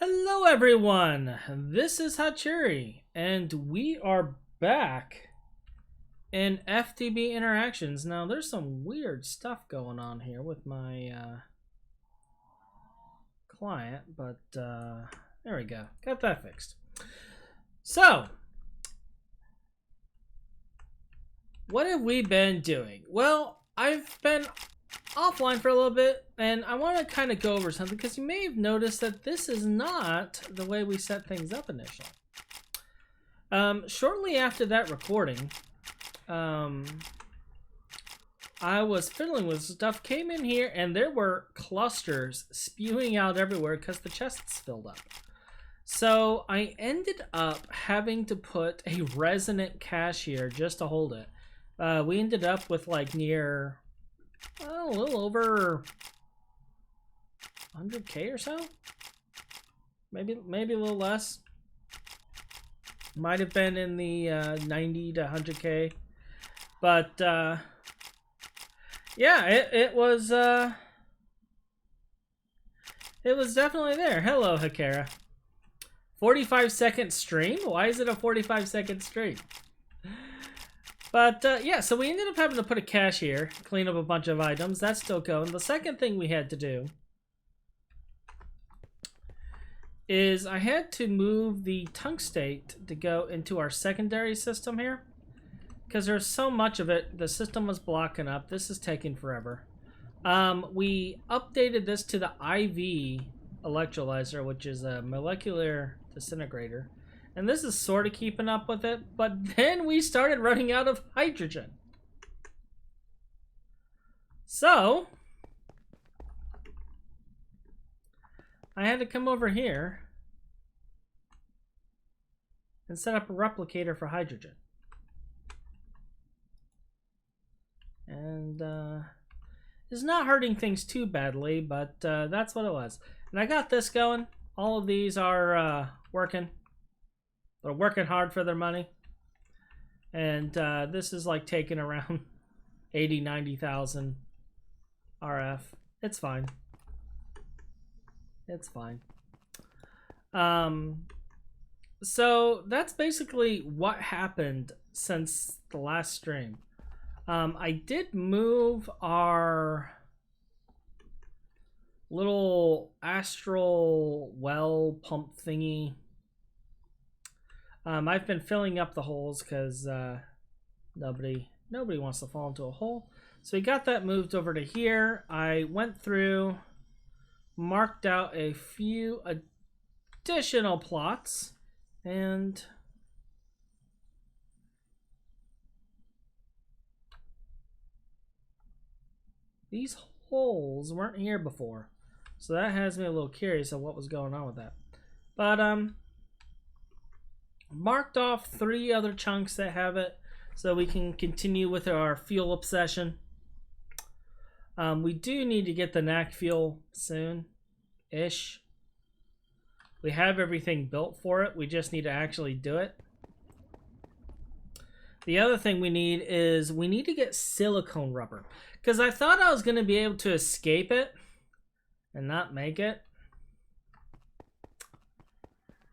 Hello everyone, this is Hachuri, and we are back in FTB interactions. Now there's some weird stuff going on here with my client, but there we go, got that fixed. So, what have we been doing? Well, I've been offline for a little bit, and I want to kind of go over something because you may have noticed that this is not the way we set things up initially. Shortly after that recording, I was fiddling with stuff, came in here, and there were clusters spewing out everywhere because the chests filled up. So I ended up having to put a resonant cache here just to hold it. We ended up with like near a little over 100K or so, maybe a little less. Might have been in the 90 to 100K, but yeah, it was definitely there. Hello, Hakera. 45-second stream? Why is it a 45-second stream? But yeah, so we ended up having to put a cache here, clean up a bunch of items. That's still going. The second thing we had to do is I had to move the tungstate to go into our secondary system here, because there's so much of it. The system was blocking up. This is taking forever. We updated this to the IV electrolyzer, which is a molecular disintegrator. And this is sort of keeping up with it, but then we started running out of hydrogen. So, I had to come over here and set up a replicator for hydrogen. And it's not hurting things too badly, but that's what it was. And I got this going. All of these are working. They're working hard for their money. And this is like taking around 80, 90,000 RF. It's fine. It's fine. So that's basically what happened since the last stream. I did move our little astral well pump thingy. I've been filling up the holes because nobody wants to fall into a hole. So we got that moved over to here. I went through, marked out a few additional plots, and these holes weren't here before. So that has me a little curious of what was going on with that. But marked off 3 other chunks that have it so we can continue with our fuel obsession. We do need to get the NAC fuel soon-ish. We have everything built for it. We just need to actually do it. The other thing we need is we need to get silicone rubber, because I thought I was going to be able to escape it and not make it.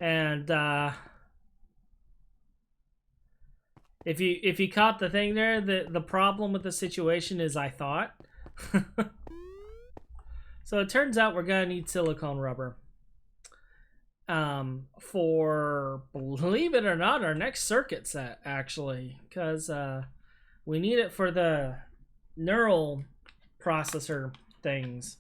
And if you caught the thing there, the problem with the situation is I thought. So it turns out we're gonna need silicone rubber for, believe it or not, our next circuit set, actually, because we need it for the neural processor things.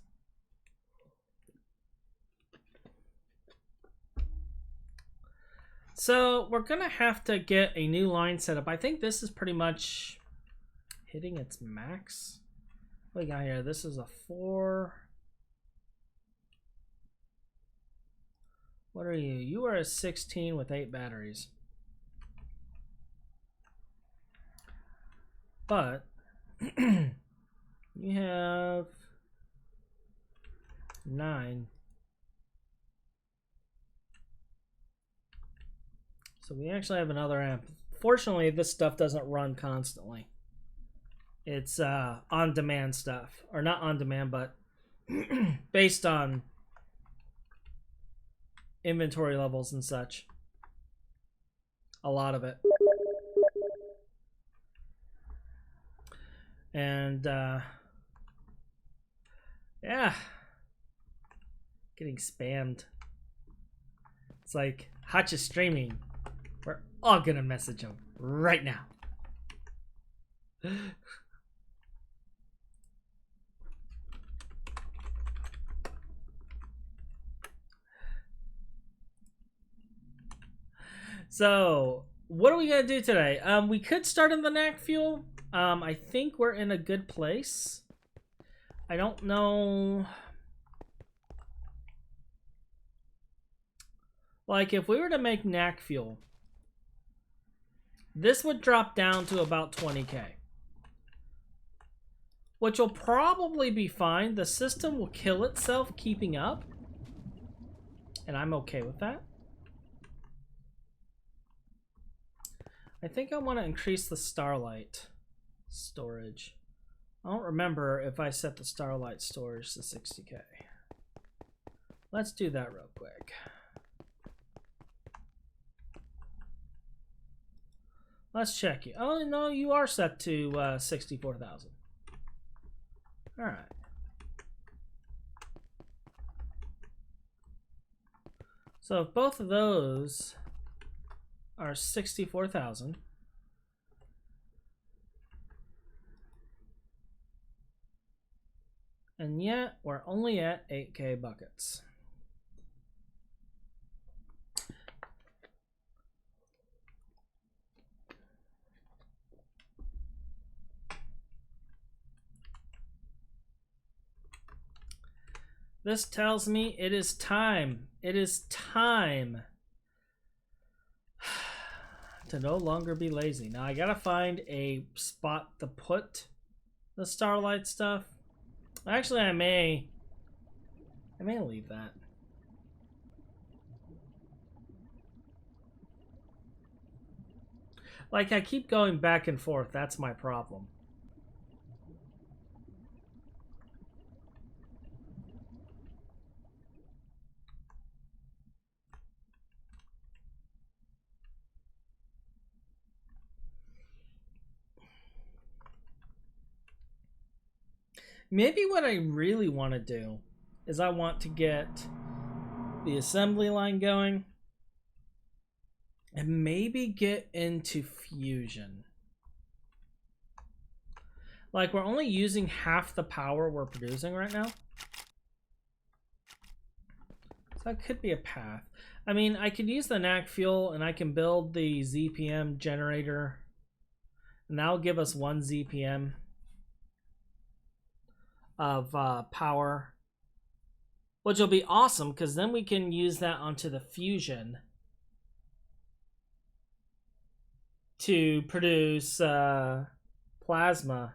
So we're gonna have to get a new line set up. I think this is pretty much hitting its max. What do we got here? This is a 4. What are you? You are a 16 with 8 batteries. But you have 9. So we actually have another amp. Fortunately, this stuff doesn't run constantly. It's on-demand stuff. Or not on-demand, but based on inventory levels and such. A lot of it. And yeah, getting spammed. It's like, Hotch is streaming. We're all gonna message him right now. So, what are we gonna do today? We could start in the knack fuel. I think we're in a good place. I don't know. Like, if we were to make knack fuel, this would drop down to about 20k. Which will probably be fine. The system will kill itself keeping up. And I'm okay with that. I think I want to increase the starlight storage. I don't remember if I set the starlight storage to 60k. Let's do that real quick. Let's check you. Oh, no, you are set to 64,000. All right. So if both of those are 64,000, and yet we're only at 8k buckets. This tells me it is time. It is time to no longer be lazy. Now I gotta find a spot to put the starlight stuff. Actually, I may leave that. Like, I keep going back and forth. That's my problem. Maybe what I really want to do is I want to get the assembly line going and maybe get into fusion. Like, we're only using half the power we're producing right now. So that could be a path. I mean, I could use the knack fuel and I can build the ZPM generator. And that'll give us 1 ZPM of power, which will be awesome because then we can use that onto the fusion to produce plasma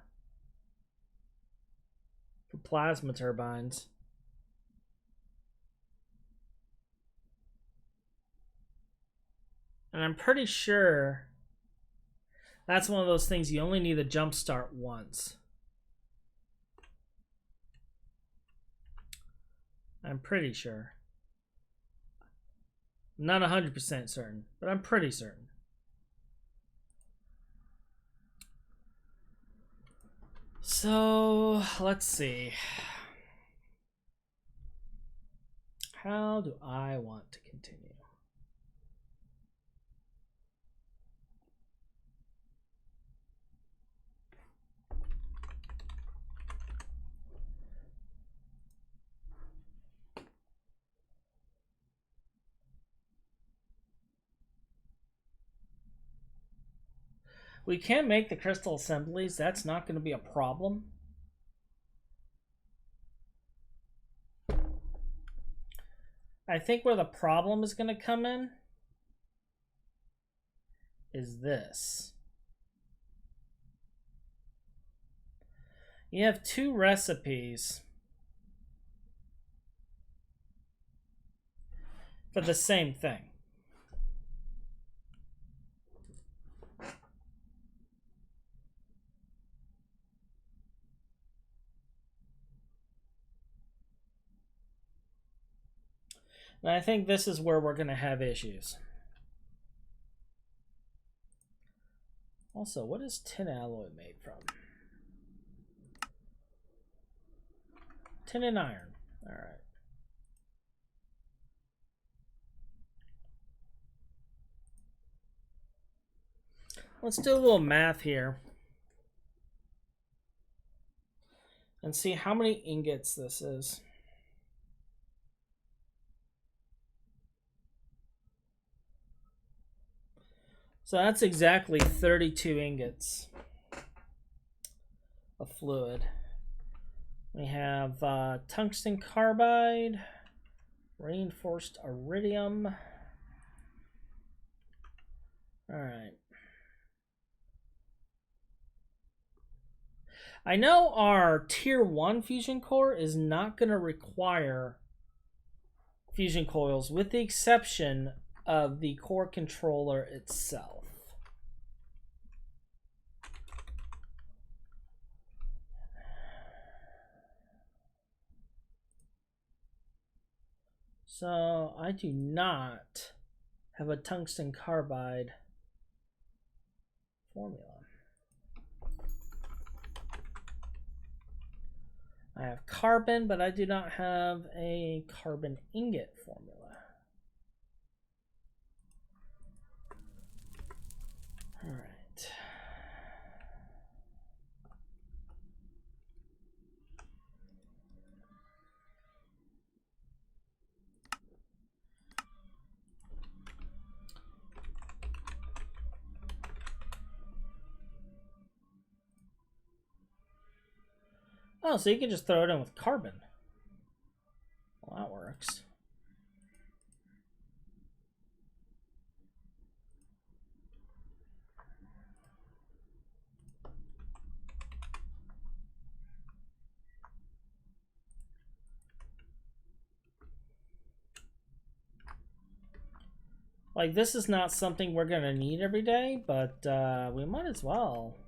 for plasma turbines. And I'm pretty sure that's one of those things you only need to jump start once. I'm pretty sure. I'm not 100% certain, but I'm pretty certain. So, let's see. How do I want to continue? We can make the crystal assemblies. That's not going to be a problem. I think where the problem is going to come in is this. You have 2 recipes for the same thing. And I think this is where we're going to have issues. Also, what is tin alloy made from? Tin and iron. All right. Let's do a little math here and see how many ingots this is. So that's exactly 32 ingots of fluid. We have tungsten carbide, reinforced iridium. All right. I know our tier 1 fusion core is not going to require fusion coils with the exception of the core controller itself. So I do not have a tungsten carbide formula. I have carbon, but I do not have a carbon ingot formula. All right. Oh, so you can just throw it in with carbon. Well, that works. Like, this is not something we're going to need every day, but we might as well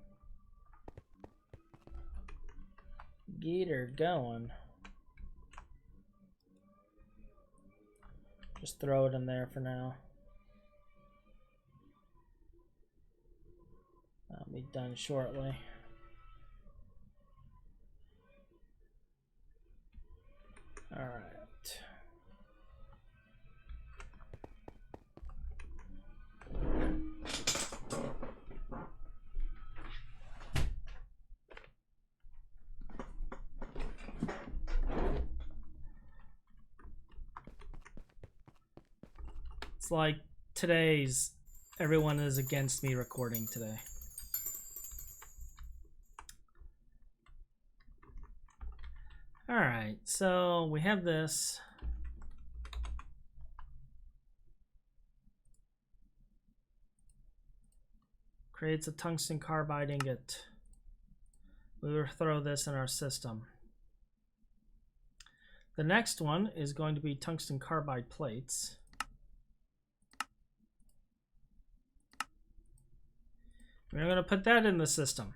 get her going. Just throw it in there for now. That'll be done shortly. All right. It's like today's, everyone is against me recording today. All right, so we have this. Creates a tungsten carbide ingot. We will throw this in our system. The next one is going to be tungsten carbide plates. We're going to put that in the system.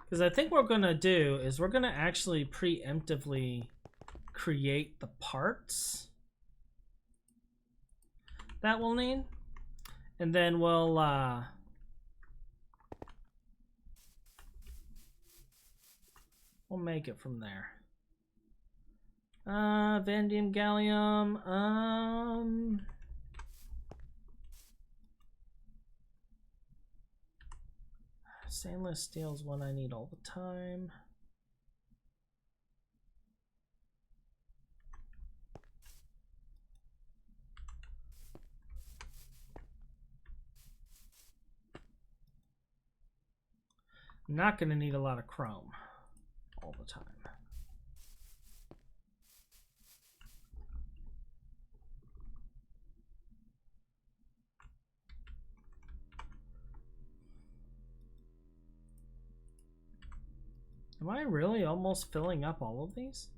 Because I think what we're going to do is we're going to actually preemptively create the parts that we'll need. And then we'll make it from there. Vanadium, gallium, stainless steel is one I need all the time. I'm not going to need a lot of chrome all the time. Am I really almost filling up all of these?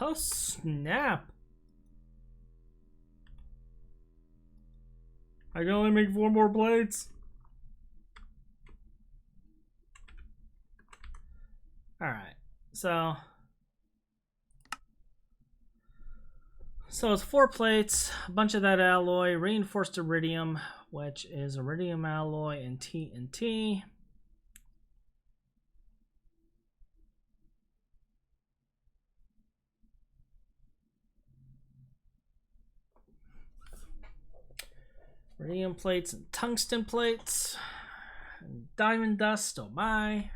Oh, snap! I can only make 4 more plates. Alright, so So it's 4 plates, a bunch of that alloy, reinforced iridium, which is iridium alloy and TNT. Iridium plates and tungsten plates. And diamond dust, oh my.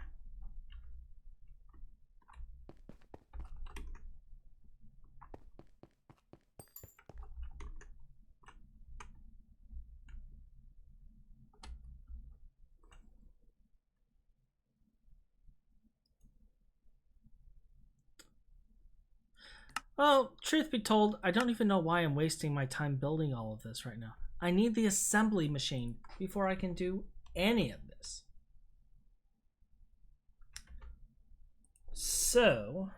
Well, truth be told, I don't even know why I'm wasting my time building all of this right now. I need the assembly machine before I can do any of this. So,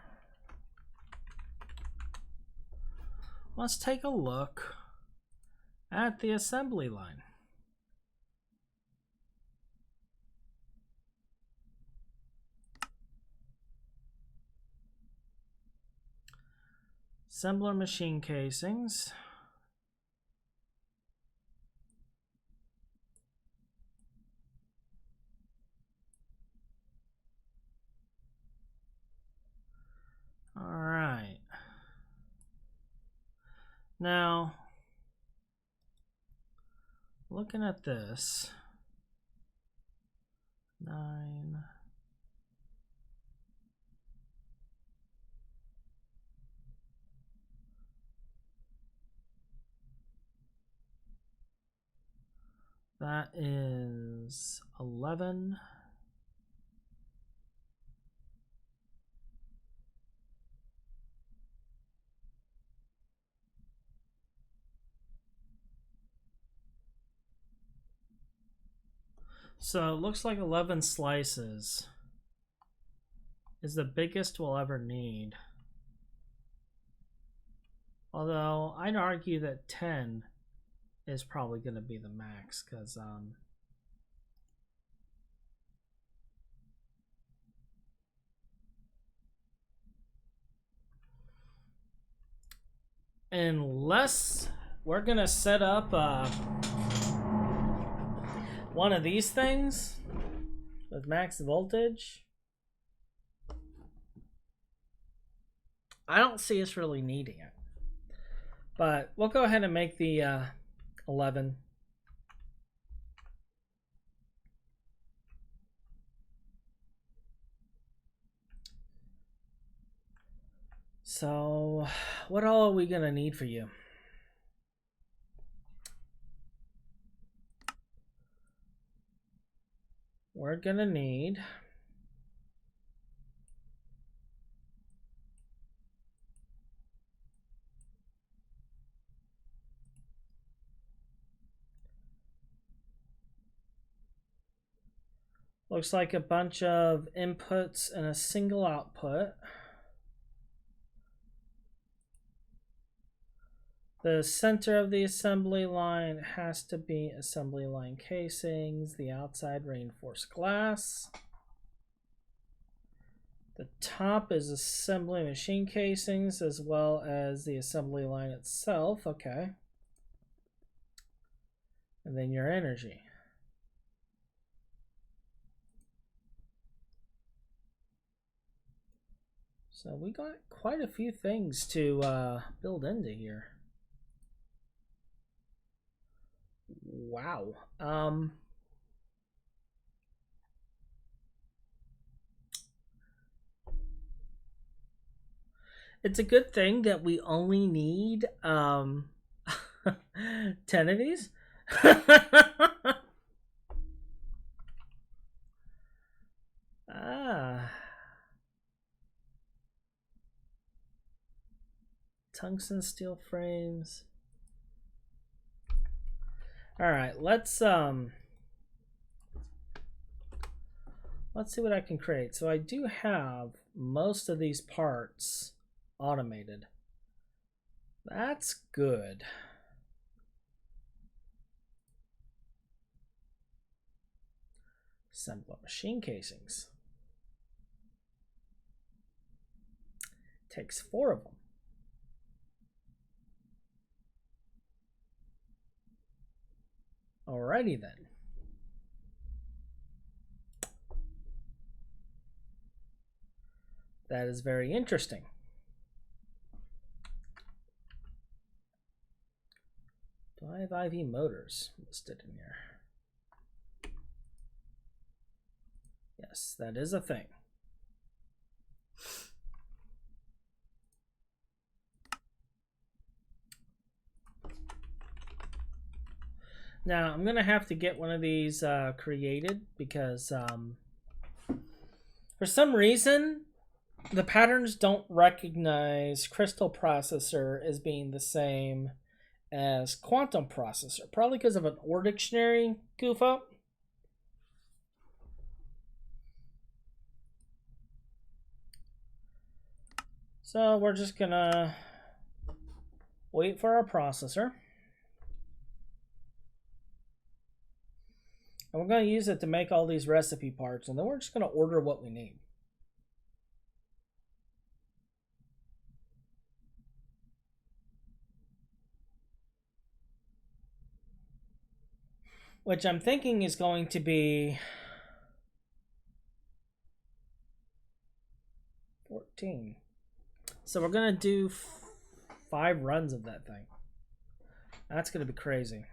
let's take a look at the assembly line. Assembler machine casings. All right. Now, looking at this, 9. That is 11. So it looks like 11 slices is the biggest we'll ever need. Although I'd argue that 10 is probably going to be the max, because unless we're going to set up one of these things with max voltage, I don't see us really needing it. But we'll go ahead and make the 11. So, what all are we gonna need for you? We're gonna need looks like a bunch of inputs and a single output. The center of the assembly line has to be assembly line casings, the outside reinforced glass. The top is assembly machine casings as well as the assembly line itself. Okay. And then your energy. So we got quite a few things to build into here. Wow. It's a good thing that we only need 10 of these. Tungsten steel frames. All right, let's see what I can create. So I do have most of these parts automated. That's good. Assembler machine casings. Takes 4 of them. Alrighty then. That is very interesting. 5 IV motors listed in here. Yes, that is a thing. Now, I'm going to have to get one of these created because for some reason, the patterns don't recognize crystal processor as being the same as quantum processor. Probably because of an OR dictionary goof up. So we're just going to wait for our processor. And we're going to use it to make all these recipe parts, and then we're just going to order what we need. Which I'm thinking is going to be 14. So we're going to do 5 runs of that thing. That's going to be crazy.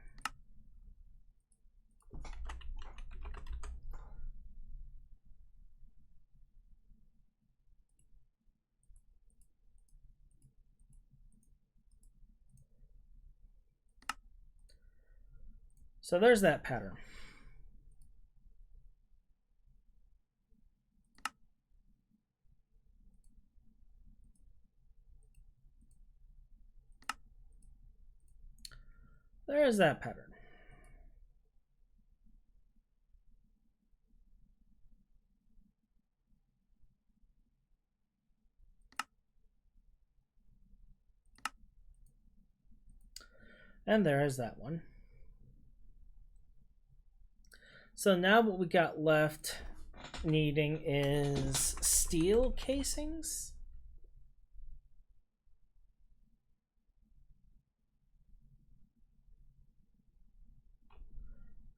So there's that pattern. There's that pattern. And there is that one. So now what we got left needing is steel casings.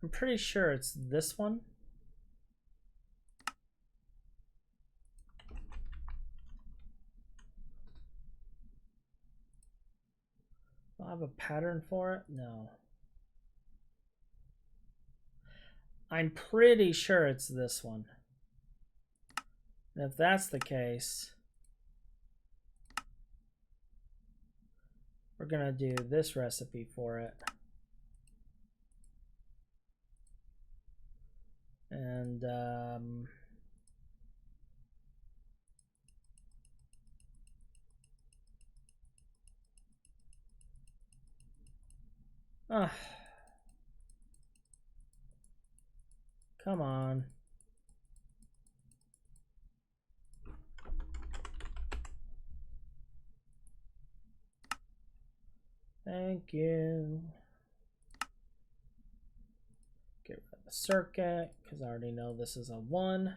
I'm pretty sure it's this one. Do I have a pattern for it? No. I'm pretty sure it's this one. And if that's the case, we're gonna do this recipe for it. And come on. Thank you. Get rid of the circuit because I already know this is a 1.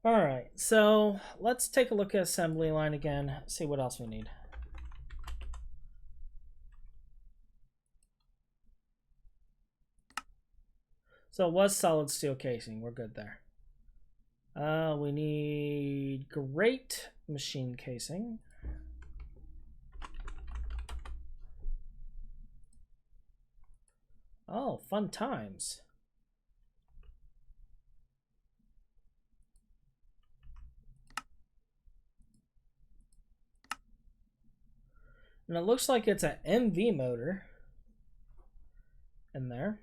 All right, so let's take a look at assembly line again, see what else we need. So it was solid steel casing. We're good there. We need great machine casing. Oh, fun times. And it looks like it's an MV motor in there.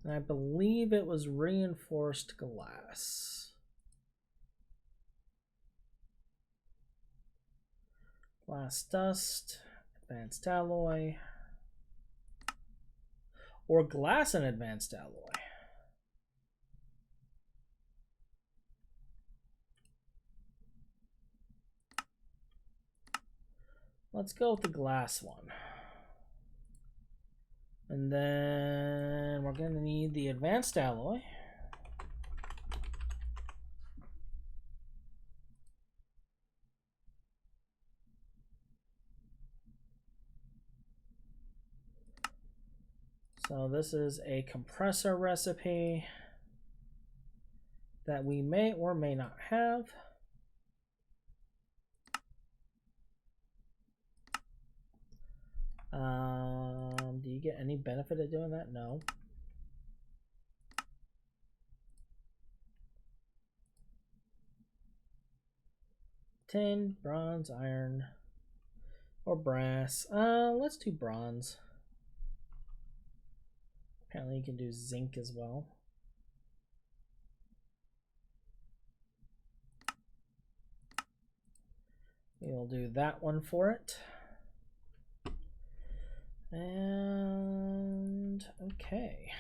And I believe it was reinforced glass. Glass dust, advanced alloy, or glass and advanced alloy. Let's go with the glass one. And then we're going to need the advanced alloy. So this is a compressor recipe that we may or may not have. Do you get any benefit of doing that? No. Tin, bronze, iron, or brass. Let's do bronze. Apparently you can do zinc as well. We'll do that one for it. And okay.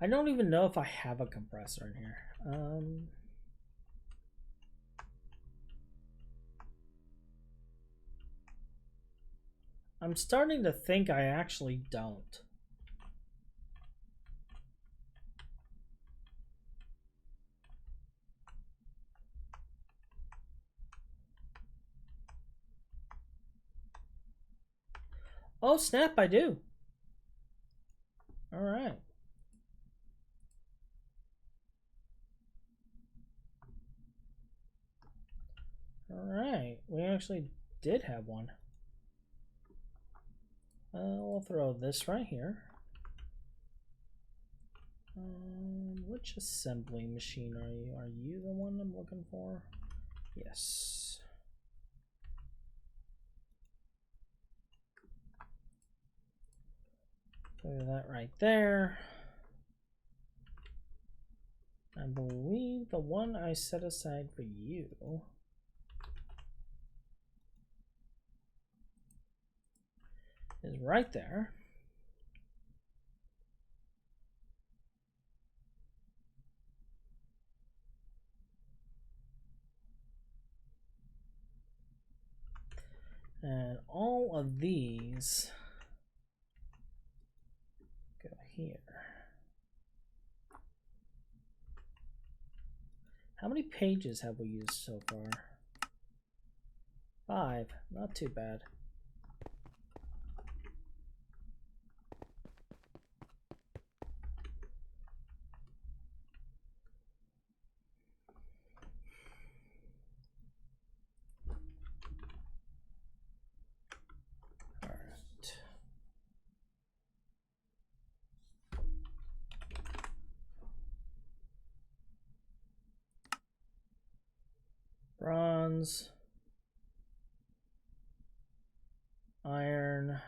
I don't even know if I have a compressor in here. I'm starting to think I actually don't. Oh snap, I do. All right. All right, we actually did have one. We'll throw this right here. Which assembly machine are you? Are you the one I'm looking for? Yes. Put that right there. I believe the one I set aside for you is right there. And all of these go here. How many pages have we used so far? 5, not too bad. Bronze, iron,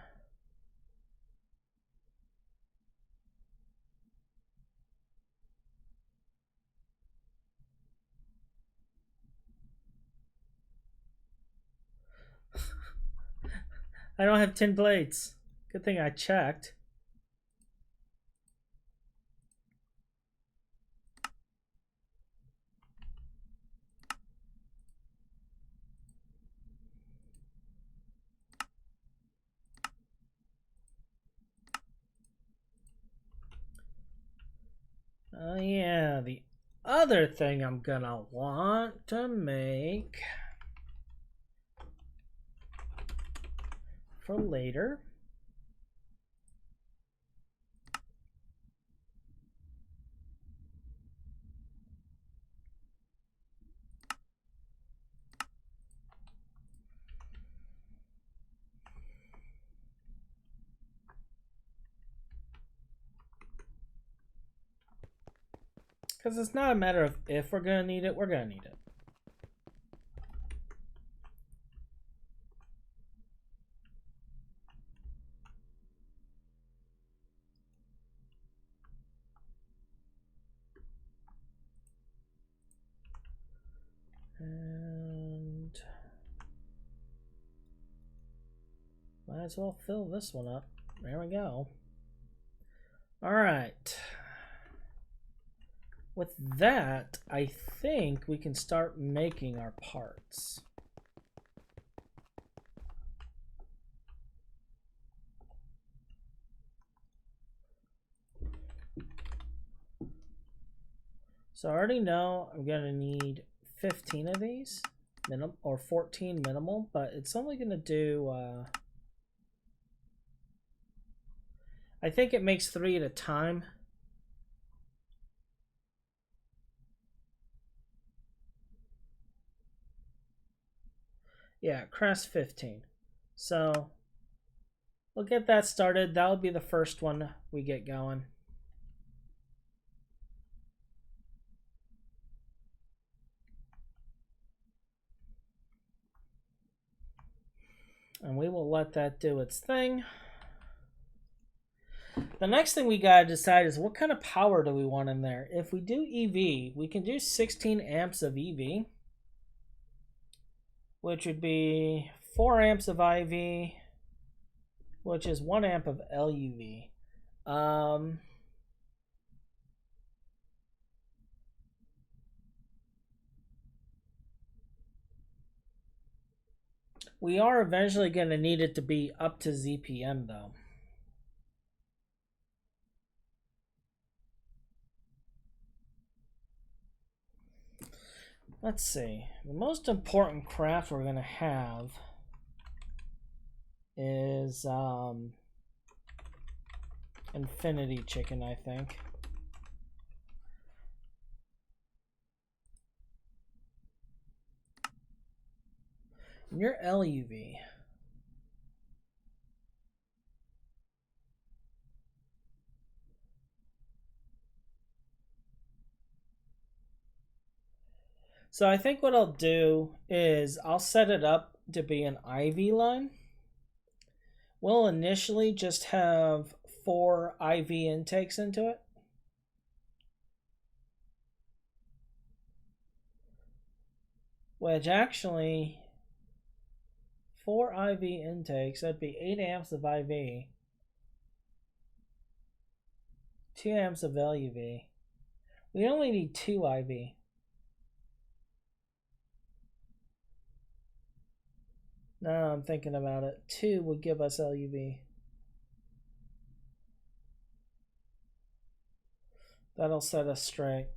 I don't have 10 plates. Good thing I checked. Oh yeah, the other thing I'm gonna want to make for later because it's not a matter of if we're gonna need it, we're gonna need it. And might as well fill this one up. There we go. All right. With that, I think we can start making our parts. So I already know I'm going to need 15 of these, or 14 minimal, but it's only going to do, I think it makes 3 at a time. Yeah, crest 15. So we'll get that started. That'll be the first one we get going. And we will let that do its thing. The next thing we gotta decide is what kind of power do we want in there. If we do EV, we can do 16 amps of EV, which would be 4 amps of IV, which is 1 amp of LUV. We are eventually going to need it to be up to ZPM though. Let's see. The most important craft we're going to have is Infinity Chicken, I think. And your LUV. So I think what I'll do is I'll set it up to be an IV line. We'll initially just have 4 IV intakes into it. Which actually, 4 IV intakes, that'd be 8 amps of IV, 2 amps of LUV. We only need 2 IV. Now I'm thinking about it. 2 would give us LUV. That'll set us straight.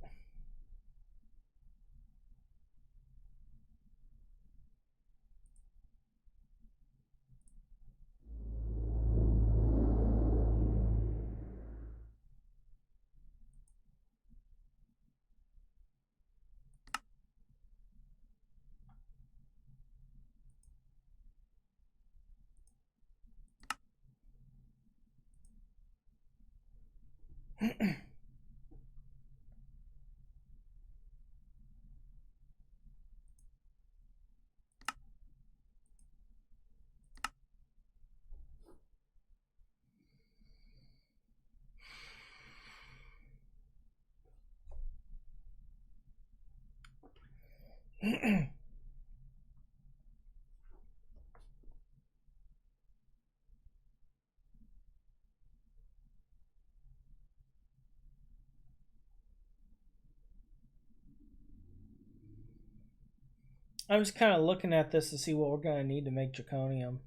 I'm just kind of looking at this to see what we're going to need to make draconium.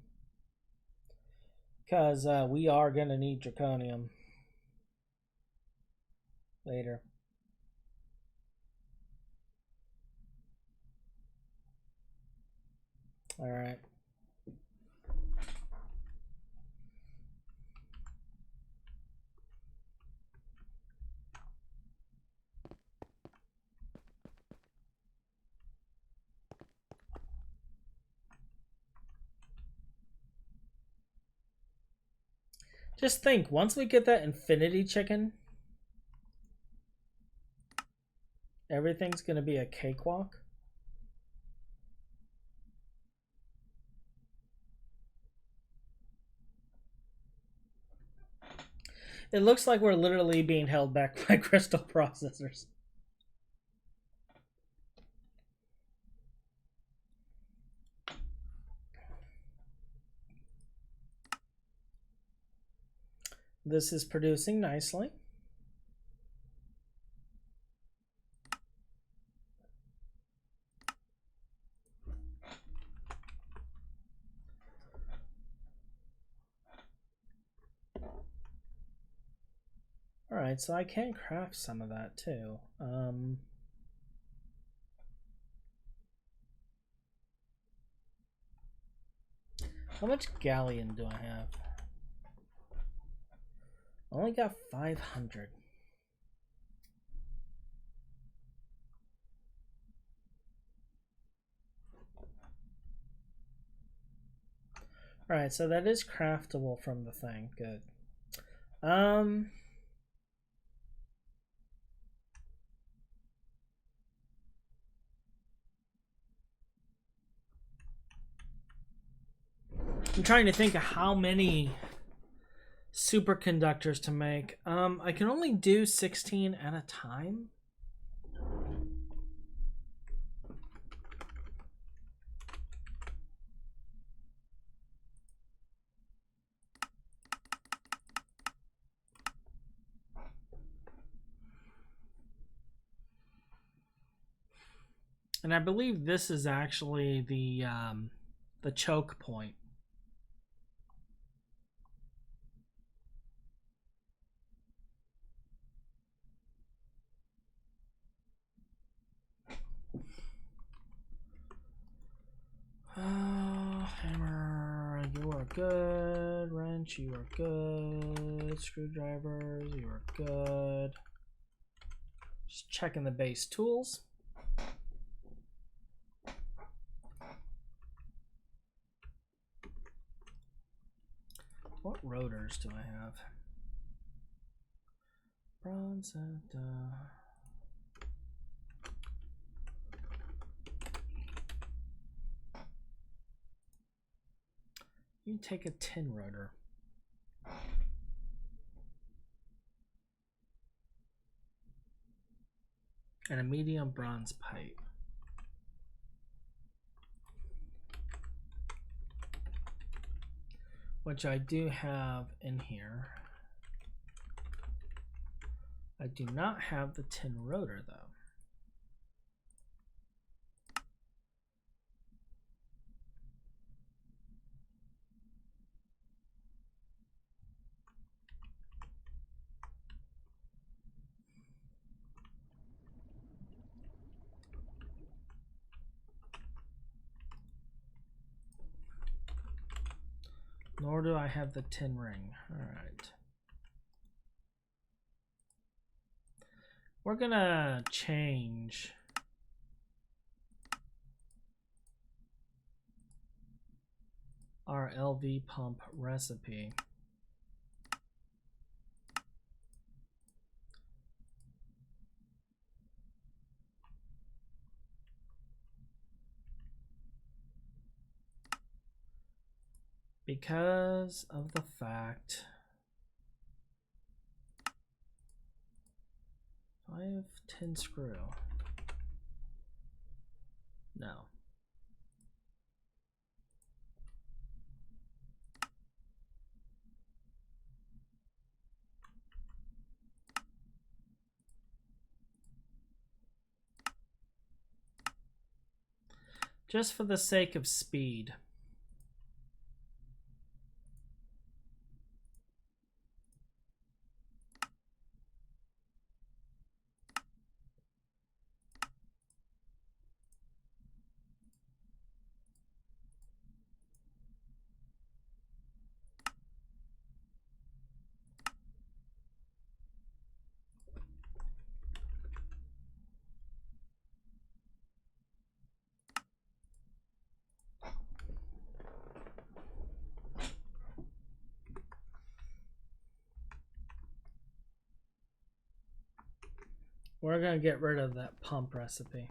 Because we are going to need draconium later. Alright. Just think, once we get that Infinity Chicken, everything's going to be a cakewalk. It looks like we're literally being held back by crystal processors. This is producing nicely. Alright, so I can craft some of that too. How much galleon do I have? I only got 500. Alright, so that is craftable from the thing. Good. I'm trying to think of how many superconductors to make. I can only do 16 at a time. And I believe this is actually the choke point. Hammer, you are good. Wrench, you are good. Screwdrivers, you are good. Just checking the base tools. What rotors do I have? Bronze and you take a tin rotor. And a medium bronze pipe. Which I do have in here. I do not have the tin rotor though. Nor do I have the tin ring. All right. We're gonna change our LV pump recipe. Because of the fact I have tin screw. No. Just for the sake of speed. We're gonna get rid of that pump recipe.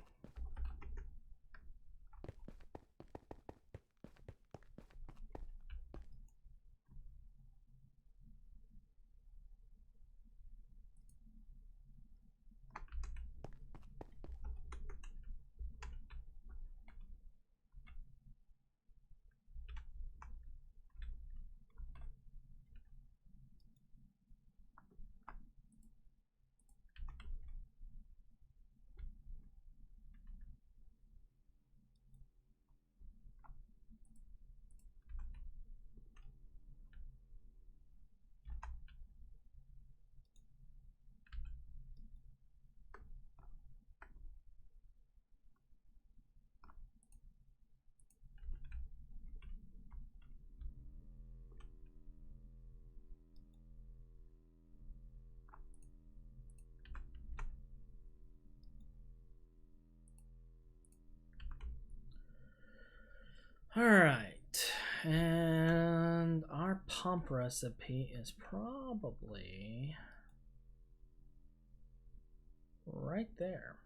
All right, and our pump recipe is probably right there.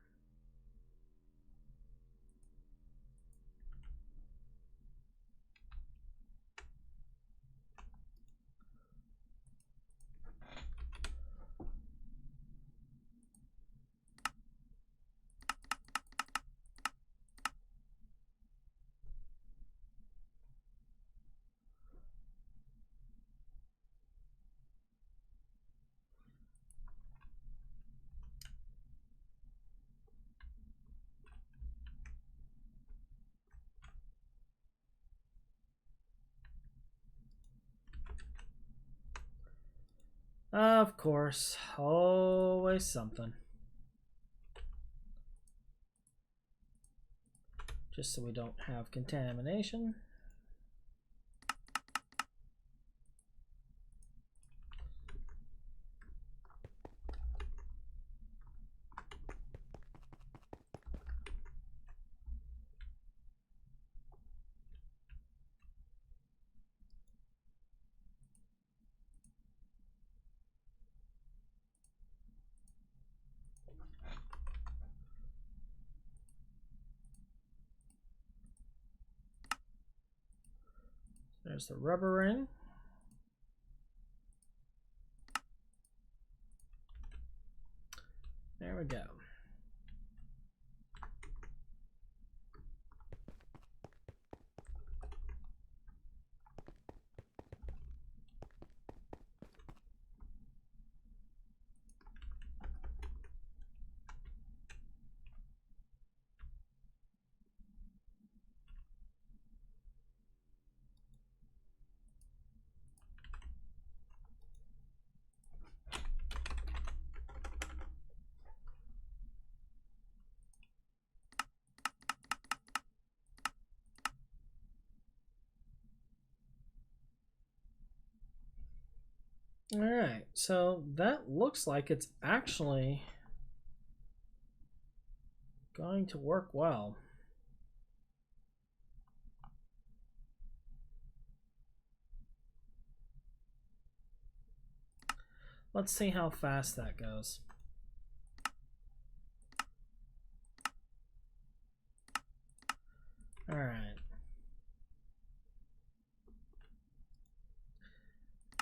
Of course, always something. Just so we don't have contamination. There's the rubber ring. There we go. All right, so that looks like it's actually going to work well. Let's see how fast that goes. All right.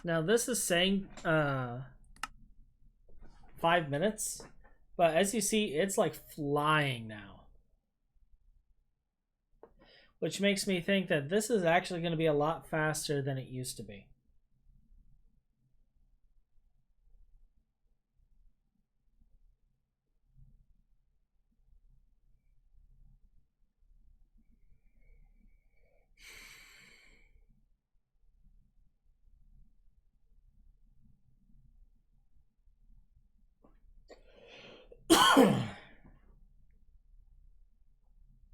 Now this is saying 5 minutes, but as you see, it's like flying now. Which makes me think that this is actually going to be a lot faster than it used to be.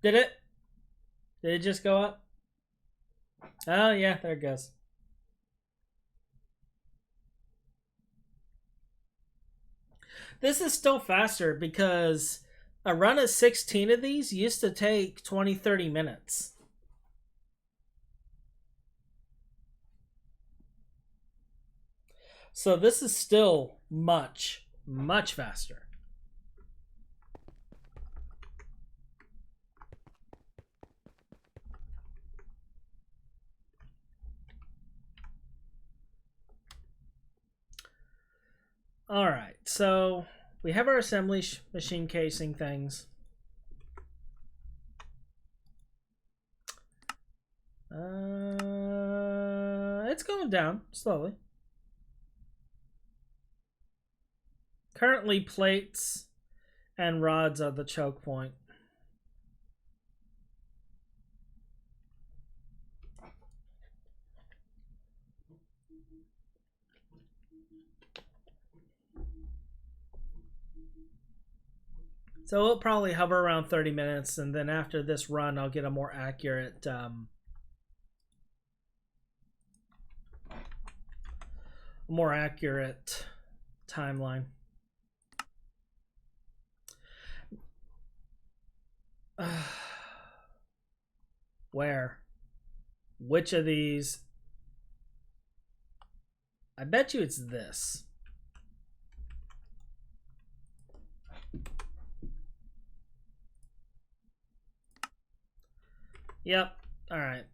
Did it? Did it just go up? Oh, yeah, there it goes. This is still faster because a run of 16 of these used to take 20-30 minutes. So this is still much, much faster. All right, so we have our assembly machine casing things. It's going down slowly. Currently, plates and rods are the choke point. So it'll probably hover around 30 minutes, and then after this run, I'll get a more accurate timeline. Where? which of these. I bet you it's this. Yep. All right.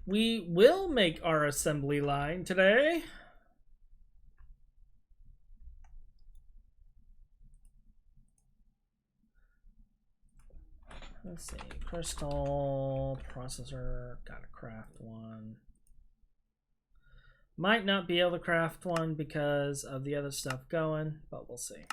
We will make our assembly line today. Let's see. Crystal processor. Gotta craft one. Might not be able to craft one because of the other stuff going, but we'll see.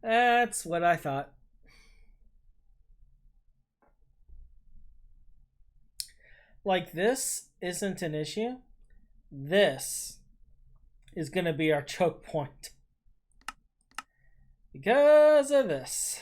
That's what I thought. Like, this isn't an issue. This is going to be our choke point. Because of this.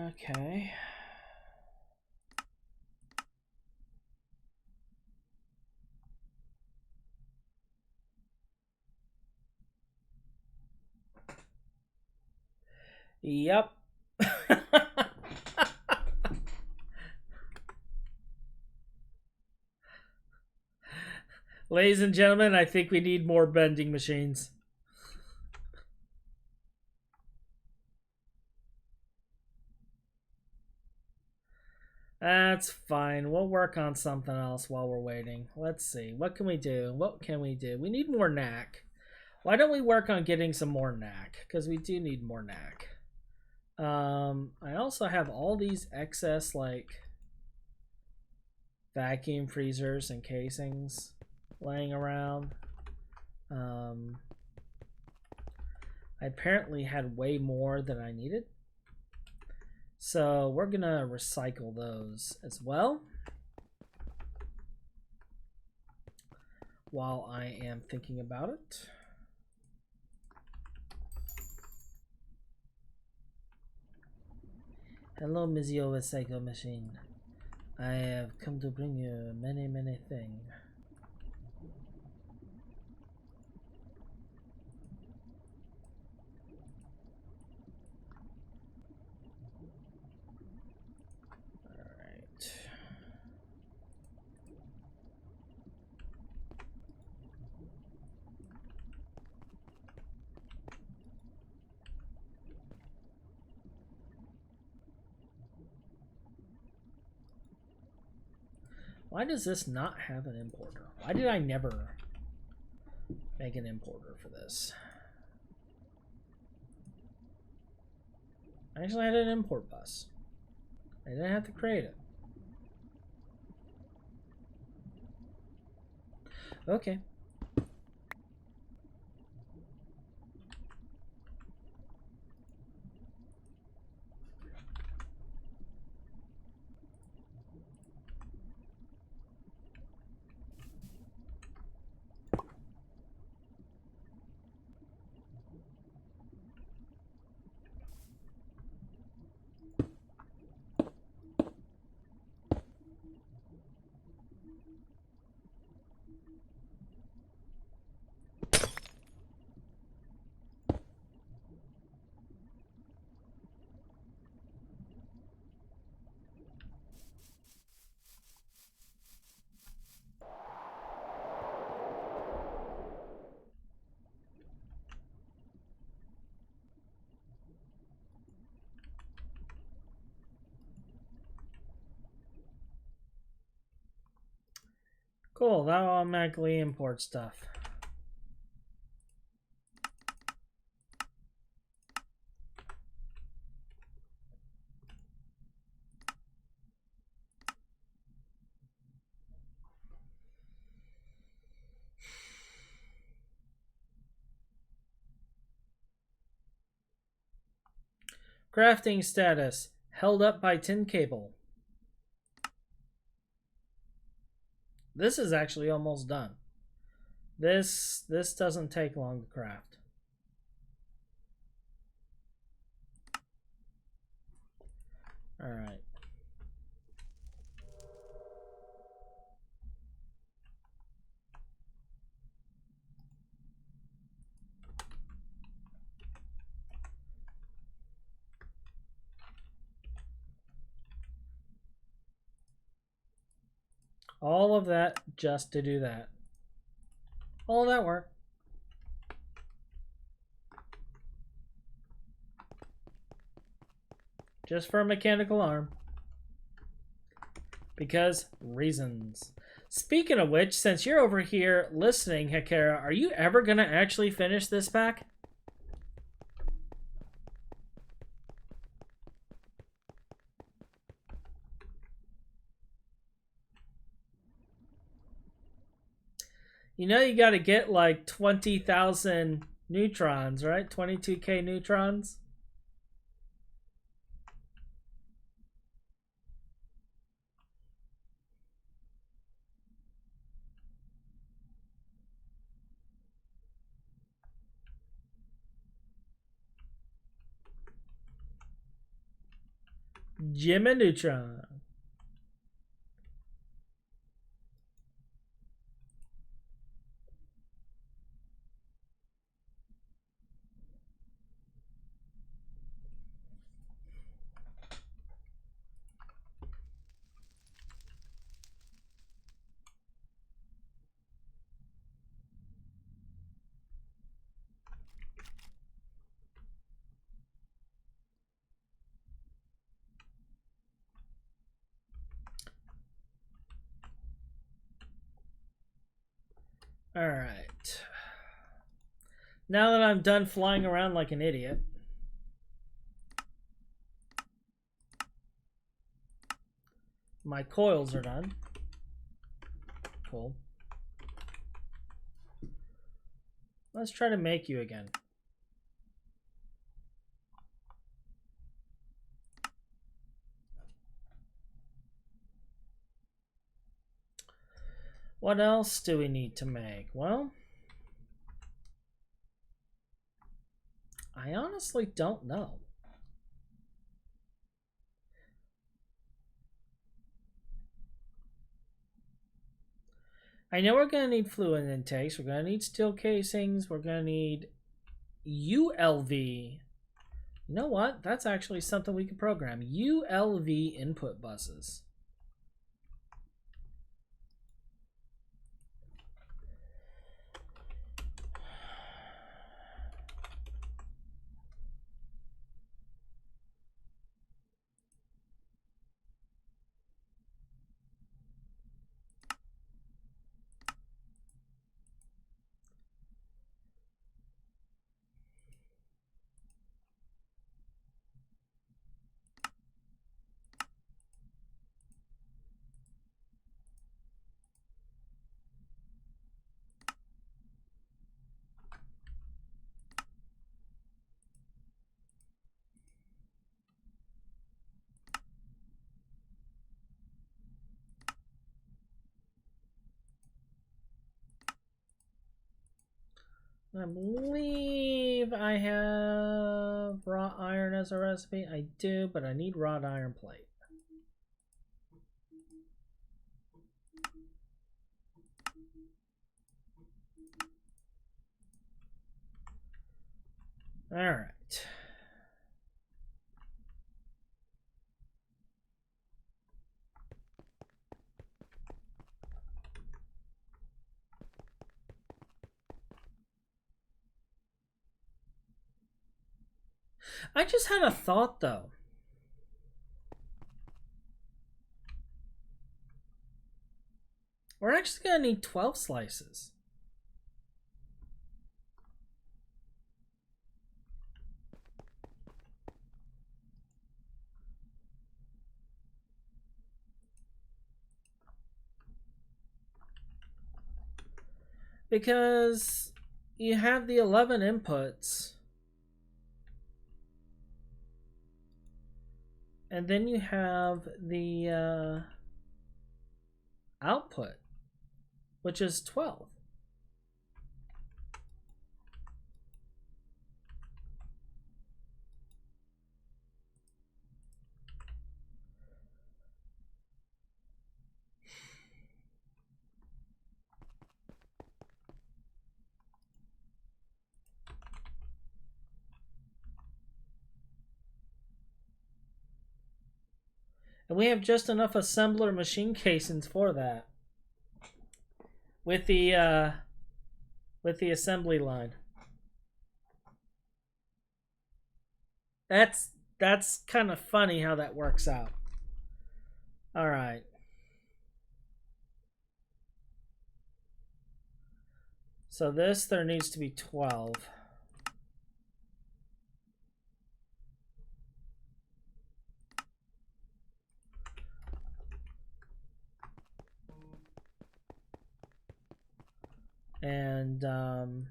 Okay. Yep. Ladies and gentlemen, I think we need more bending machines. That's fine. We'll work on something else while we're waiting. Let's see. What can we do? What can we do? We need more knack. Why don't we work on getting some more knack? Because we do need more knack. I also have all these excess, like, vacuum freezers and casings laying around. I apparently had way more than I needed. So we're gonna recycle those as well. While I am thinking about it. Hello, Mizio Recycle Machine. I have come to bring you many, many things. Alright. Why does this not have an importer? Why did I never make an importer for this? I actually had an import bus. I didn't have to create it. Okay. Cool, that automatically imports stuff. Crafting status, held up by tin cable. This is actually almost done. This doesn't take long to craft. All right. All of that just to do that. All of that work. Just for a mechanical arm. Because reasons. Speaking of which, since you're over here listening, Hekara, are you ever going to actually finish this pack? You know you got to get like 20,000 neutrons, right? 22k neutrons. Gem and neutron. All right. Now that I'm done flying around like an idiot, my coils are done. Cool. Let's try to make you again. What else do we need to make? Well, I honestly don't know. I know we're going to need fluid intakes. We're going to need steel casings. We're going to need ULV. You know what? That's actually something we can program. ULV input buses. I believe I have wrought iron as a recipe. I do, but I need wrought iron plate. All right. I just had a thought though. We're actually going to need 12 slices. Because you have the 11 inputs. And then you have the output, which is 12. And we have just enough assembler machine casings for that. With the assembly line. That's kind of funny how that works out. All right. So there needs to be 12. And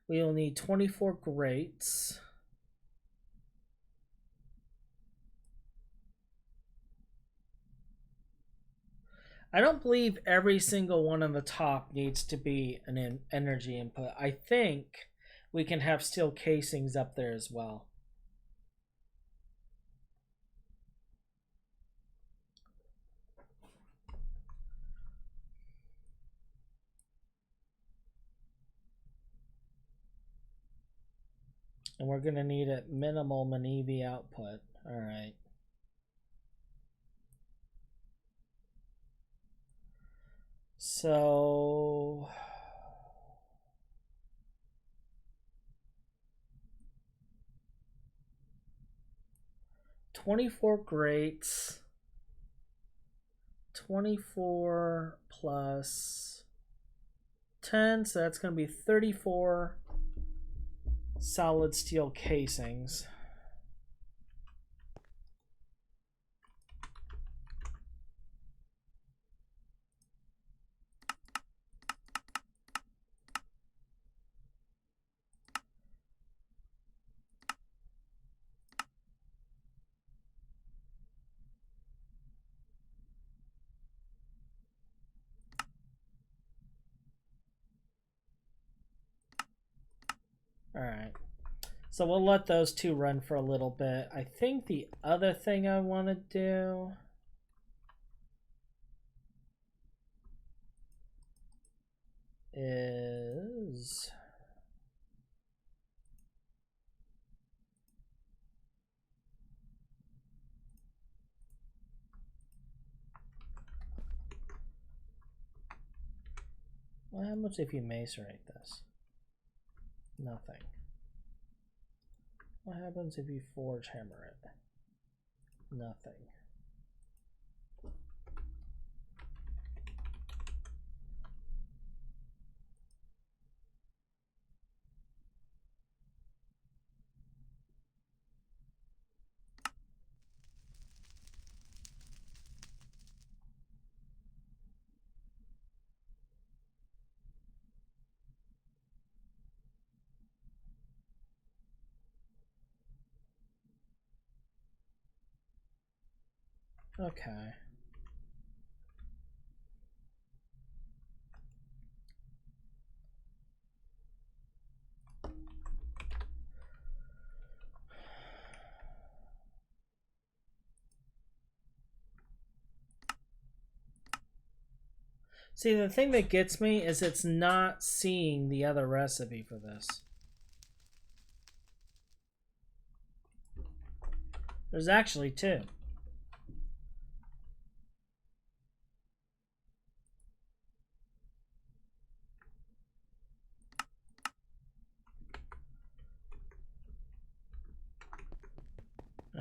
we will need 24 grates. I don't believe every single one on the top needs to be an energy input. I think we can have steel casings up there as well. And we're going to need a minimal MANEVI output. All right. So 24 grates. 24 plus 10, so that's going to be 34 solid steel casings. All right. So we'll let those two run for a little bit. I think the other thing I want to do is what happens if you macerate this? Nothing. What happens if you forge hammer it? Nothing. Okay. See, the thing that gets me is it's not seeing the other recipe for this. There's actually two.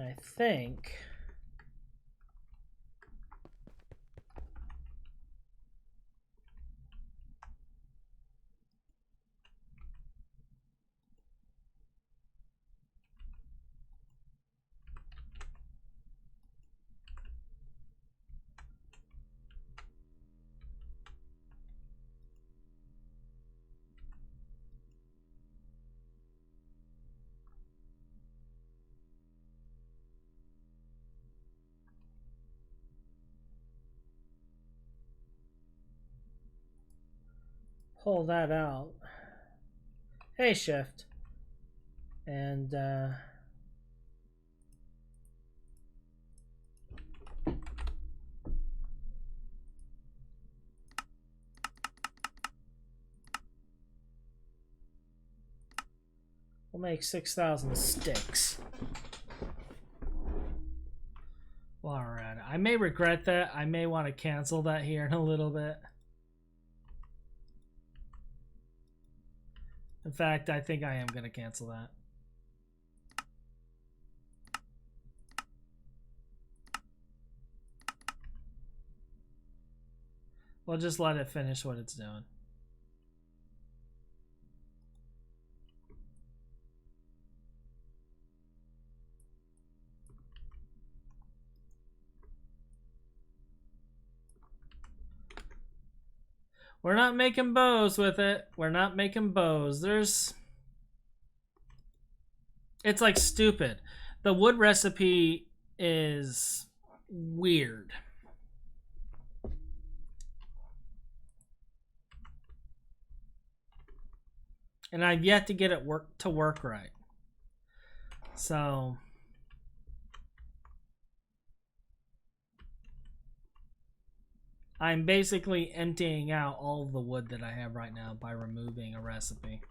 I think pull that out. Hey, shift. And we'll make 6,000 sticks. Well, alright. I may regret that. I may want to cancel that here in a little bit. In fact, I think I am going to cancel that. We'll just let it finish what it's doing. We're not making bows with it. We're not making bows. It's like stupid. The wood recipe is weird. And I've yet to get it to work right. So I'm basically emptying out all of the wood that I have right now by removing a recipe.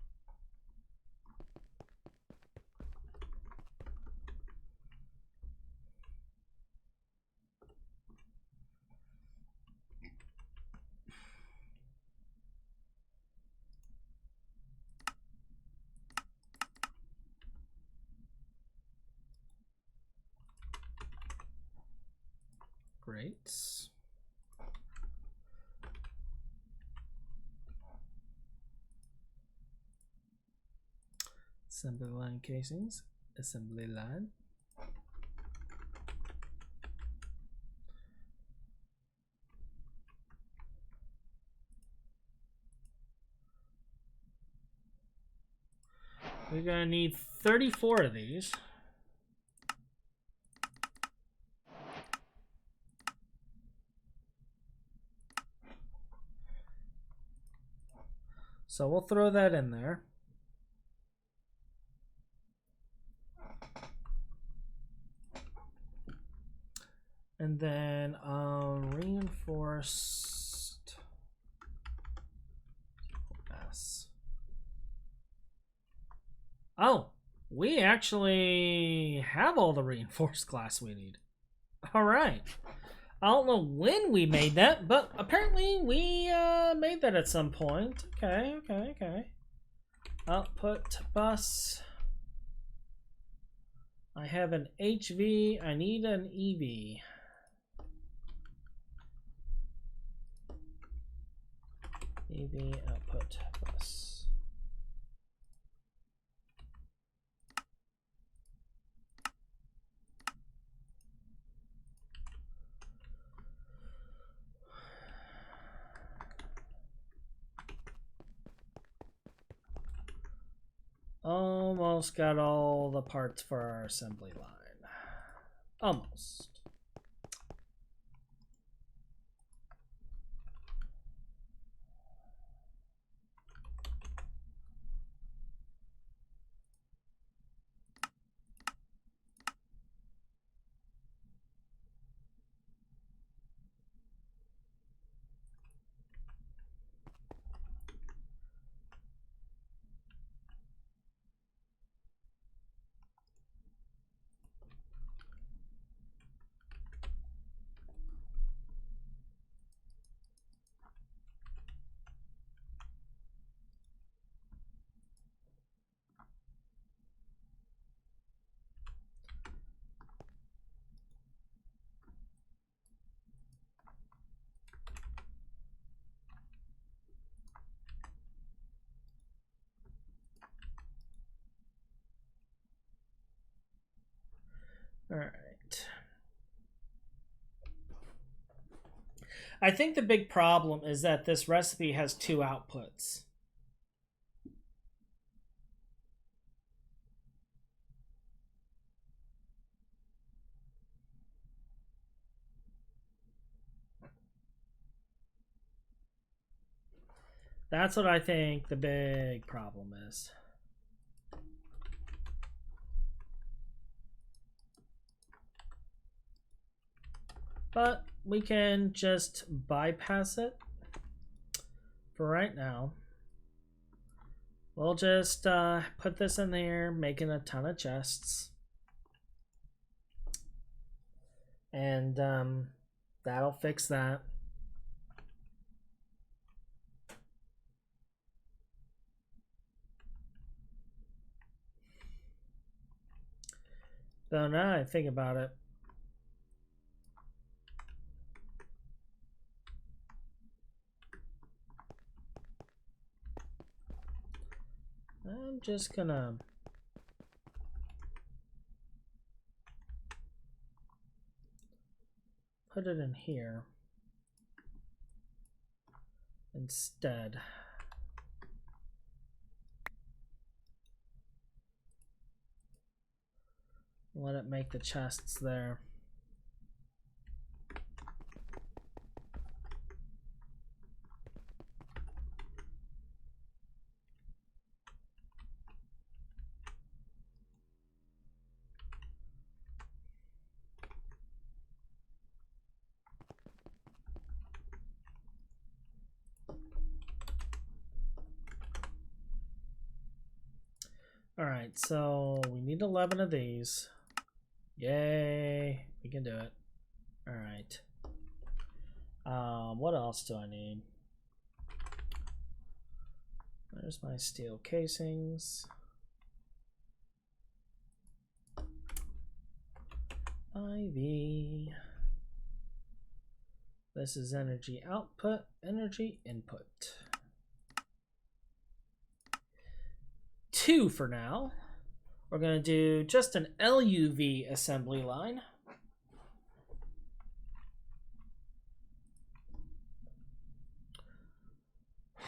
Great. Assembly line casings. Assembly line. We're gonna need 34 of these. So we'll throw that in there. And then reinforced glass. Oh, we actually have all the reinforced glass we need. All right. I don't know when we made that, but apparently we made that at some point. Okay. Output bus. I have an HV. I need an EV. EV output bus. Almost got all the parts for our assembly line. Almost. All right. I think the big problem is that this recipe has two outputs. That's what I think the big problem is. But we can just bypass it for right now. We'll just put this in there, making a ton of chests. And that'll fix that. So now I think about it, I'm just gonna put it in here instead. Let it make the chests there. All right, so we need 11 of these. Yay, we can do it. All right. What else do I need? There's my steel casings. IV. This is energy output, energy input. 2 for now. We're going to do just an LUV assembly line.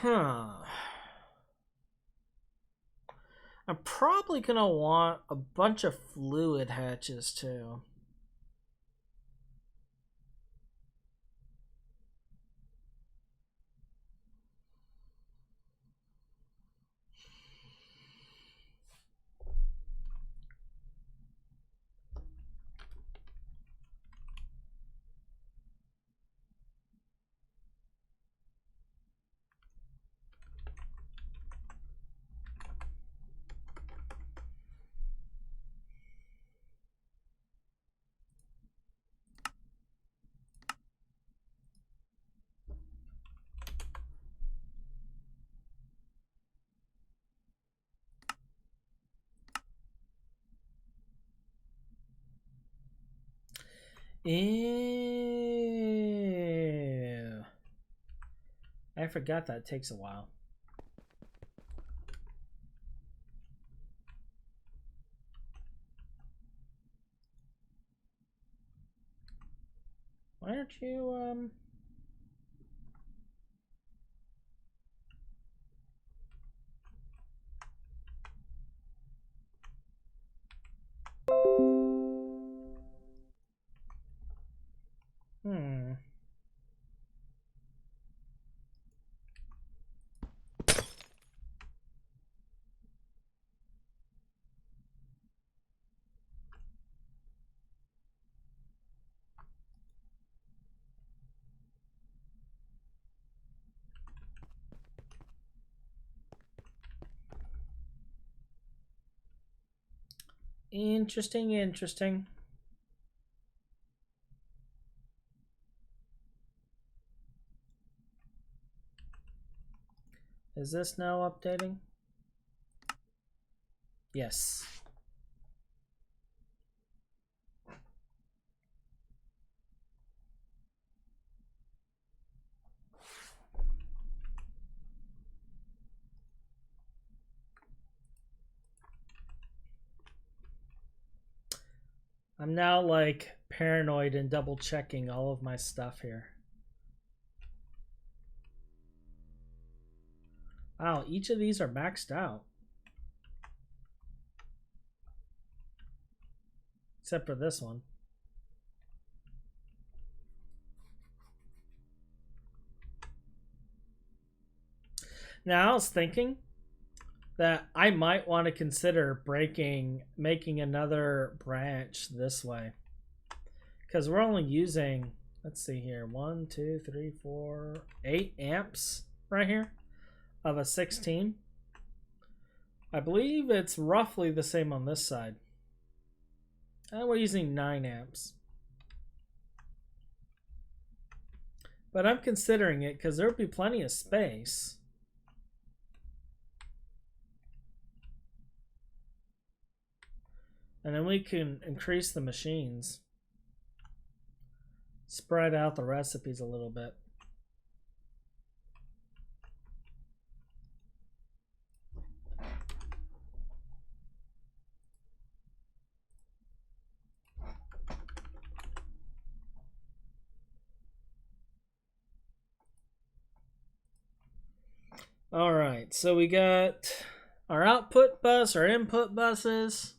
I'm probably going to want a bunch of fluid hatches too. Ew. I forgot that takes a while. Why aren't you, Interesting, interesting. Is this now updating? Yes. I'm now like paranoid and double checking all of my stuff here. Wow, each of these are maxed out. Except for this one. Now I was thinking that I might want to consider making another branch this way. Because we're only using, let's see here, 1, 2, 3, 4, 8 amps right here of a 16. I believe it's roughly the same on this side. And we're using 9 amps. But I'm considering it because there would be plenty of space. And then we can increase the machines. Spread out the recipes a little bit. All right, so we got our output bus, our input buses.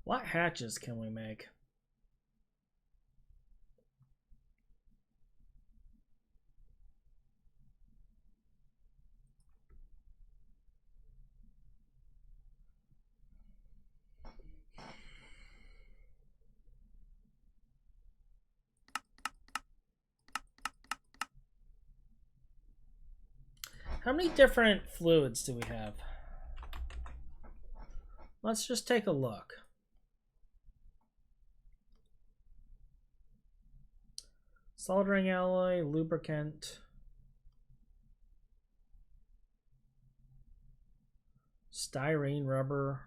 What hatches can we make? How many different fluids do we have? Let's just take a look. Soldering alloy, lubricant, styrene rubber,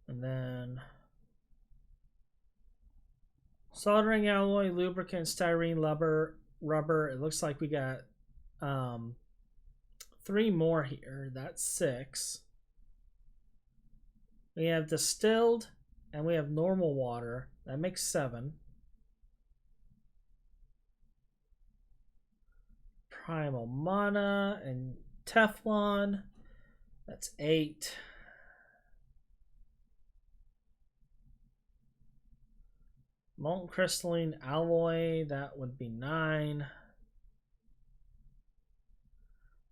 and then soldering alloy, lubricant, styrene rubber. It looks like we got 3 more here. That's 6. We have distilled and we have normal water. That makes 7. Primal mana and Teflon. That's 8. Molten crystalline alloy, that would be 9.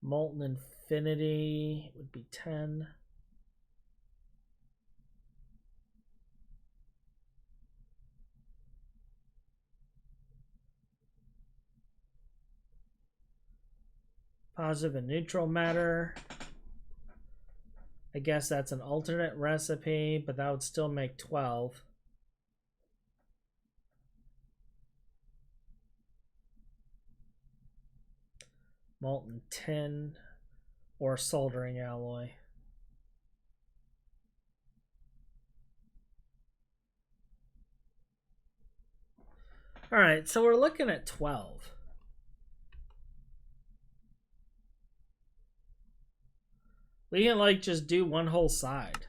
Molten infinity would be 10. Positive and neutral matter. I guess that's an alternate recipe, but that would still make 12. Molten tin or soldering alloy. All right, so we're looking at 12. We can like just do one whole side.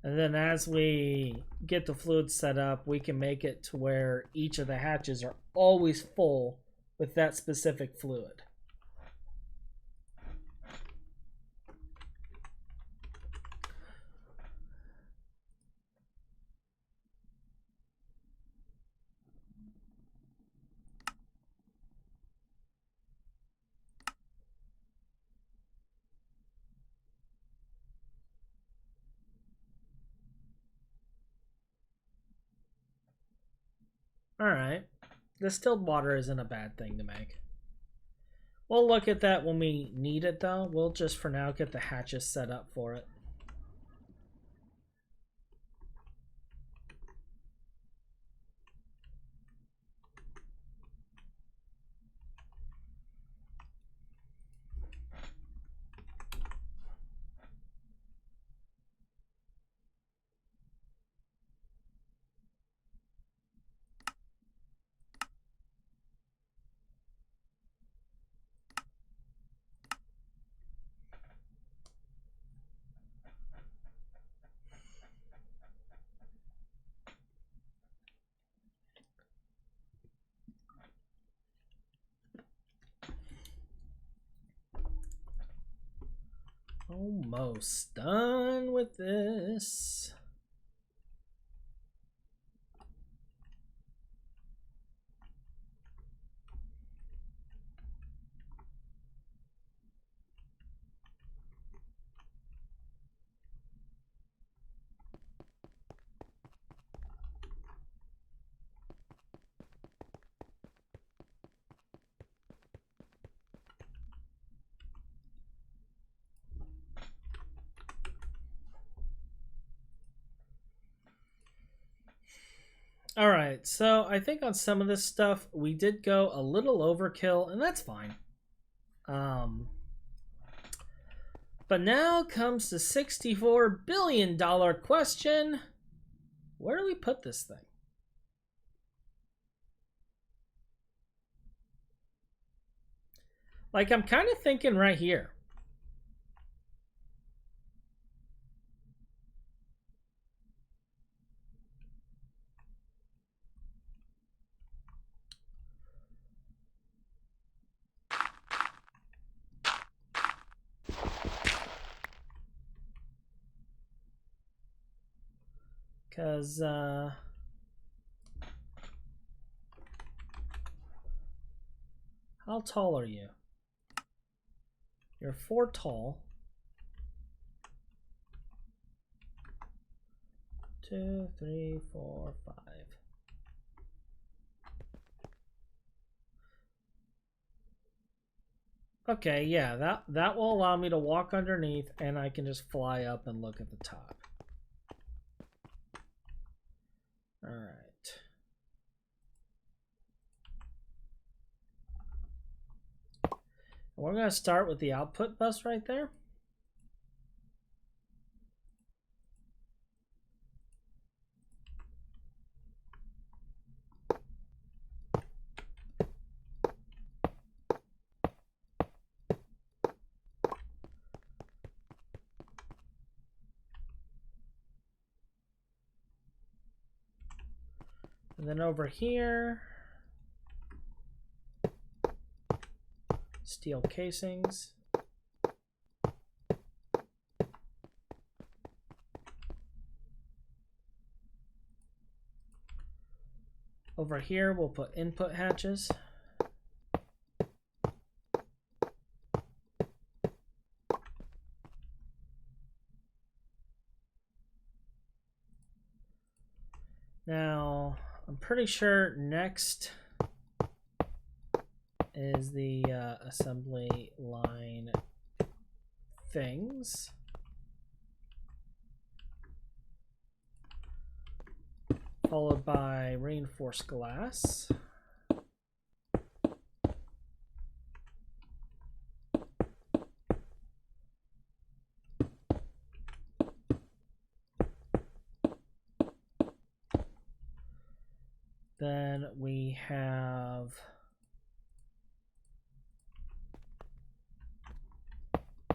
And then as we get the fluid set up, we can make it to where each of the hatches are always full with that specific fluid. All right. Distilled water isn't a bad thing to make. We'll look at that when we need it, though. We'll just for now get the hatches set up for it. Almost done with this. All right, so I think on some of this stuff we did go a little overkill, and that's fine. But now comes the $64 billion question. Where do we put this thing? Like, I'm kind of thinking right here. Because, how tall are you? You're 4 tall. 2, 3, 4, 5. Okay, yeah, that will allow me to walk underneath, and I can just fly up and look at the top. All right. We're going to start with the output bus right there. And then over here, steel casings. Over here, we'll put input hatches. Now, I'm pretty sure next is the assembly line things. Followed by reinforced glass. Then we have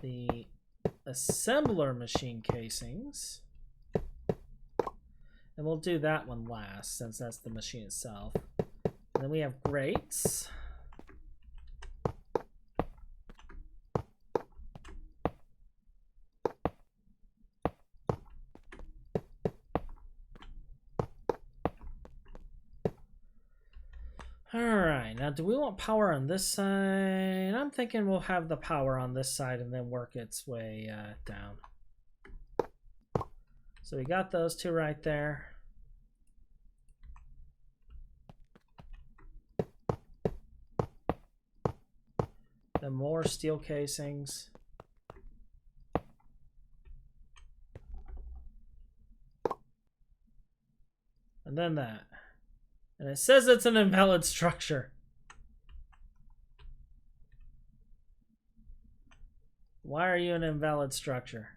the assembler machine casings. And we'll do that one last since that's the machine itself. And then we have grates. Alright, now do we want power on this side? I'm thinking we'll have the power on this side and then work its way down. So we got those two right there. Then more steel casings. And then that. And it says it's an invalid structure. Why are you an invalid structure?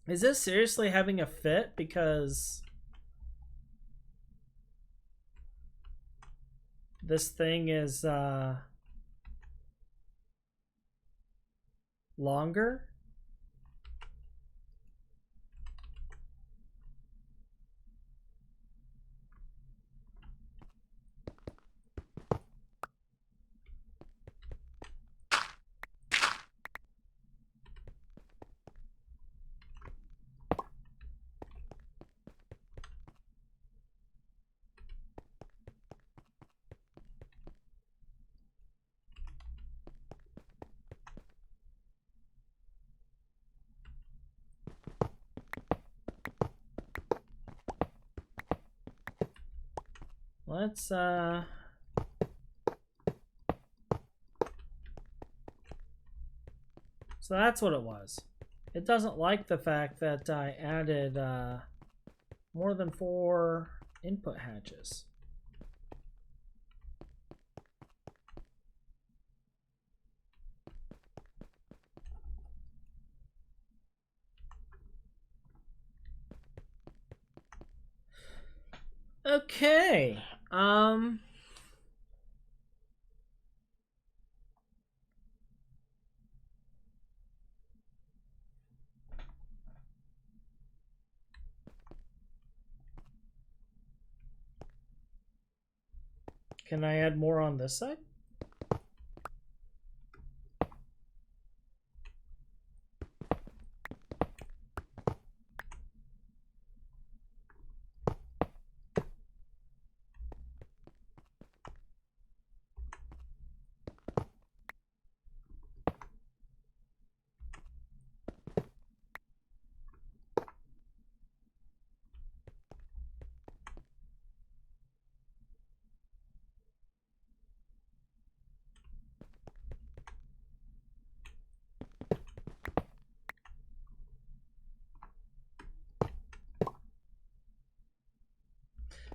Is this seriously having a fit? Because this thing is longer. Let's so that's what it was. It doesn't like the fact that I added more than 4 input hatches. Okay. Can I add more on this side?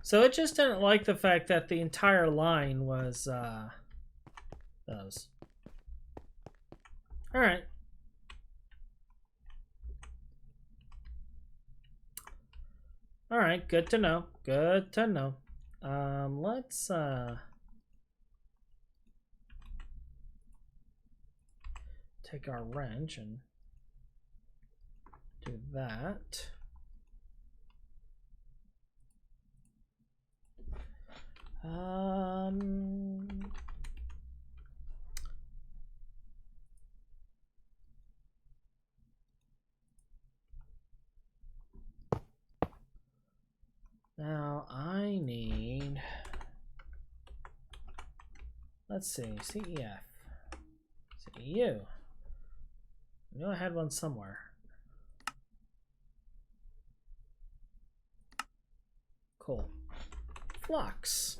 So it just didn't like the fact that the entire line was those. All right. All right, good to know. Good to know. Let's take our wrench and do that. Now I need, let's see, CEF, CEU. I knew I had one somewhere. Cool. Flux.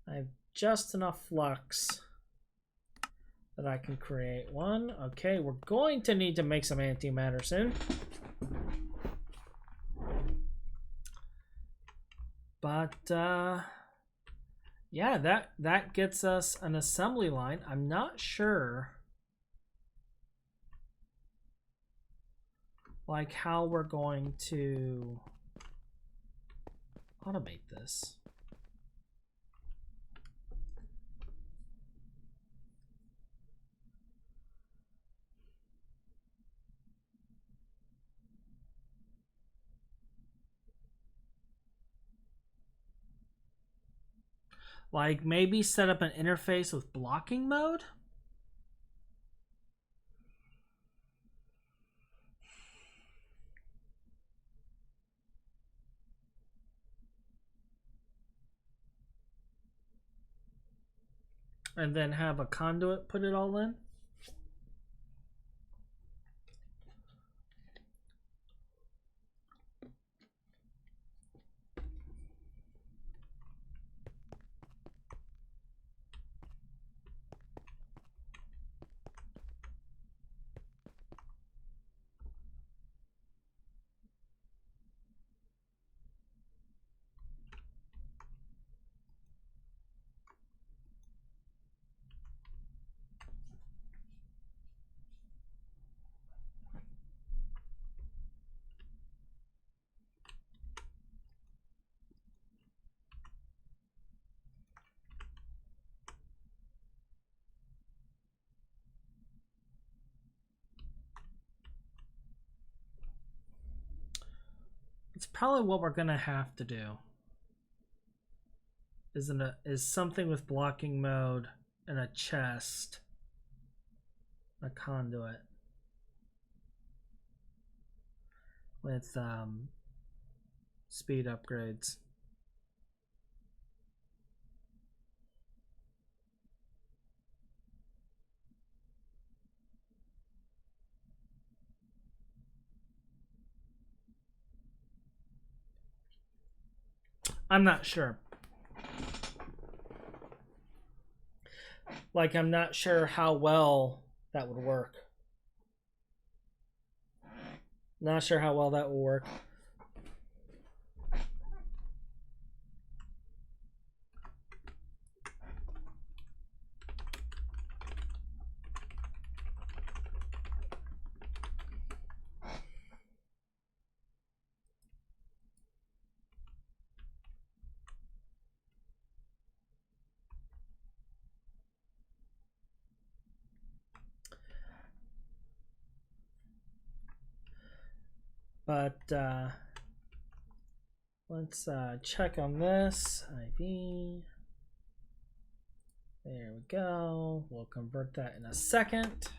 I have just enough flux that I can create one. Okay, we're going to need to make some antimatter soon. But yeah, that gets us an assembly line. I'm not sure like how we're going to automate this. Like maybe set up an interface with blocking mode? And then have a conduit put it all in? It's probably what we're gonna have to do. Is something with blocking mode and a chest, a conduit with speed upgrades. I'm not sure. Like, I'm not sure how well that would work. Not sure how well that will work. But let's check on this. IV. There we go. We'll convert that in a second.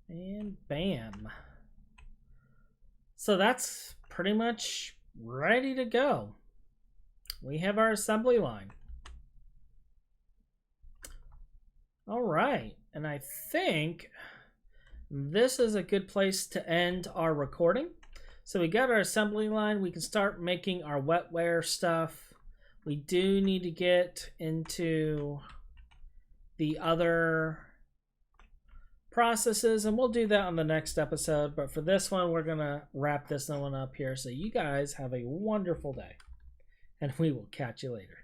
And bam. So that's pretty much ready to go. We have our assembly line. All right, and I think this is a good place to end our recording. So we got our assembly line. We can start making our wetware stuff. We do need to get into the other processes, and we'll do that on the next episode. But for this one, we're gonna wrap this one up here. So you guys have a wonderful day, and we will catch you later.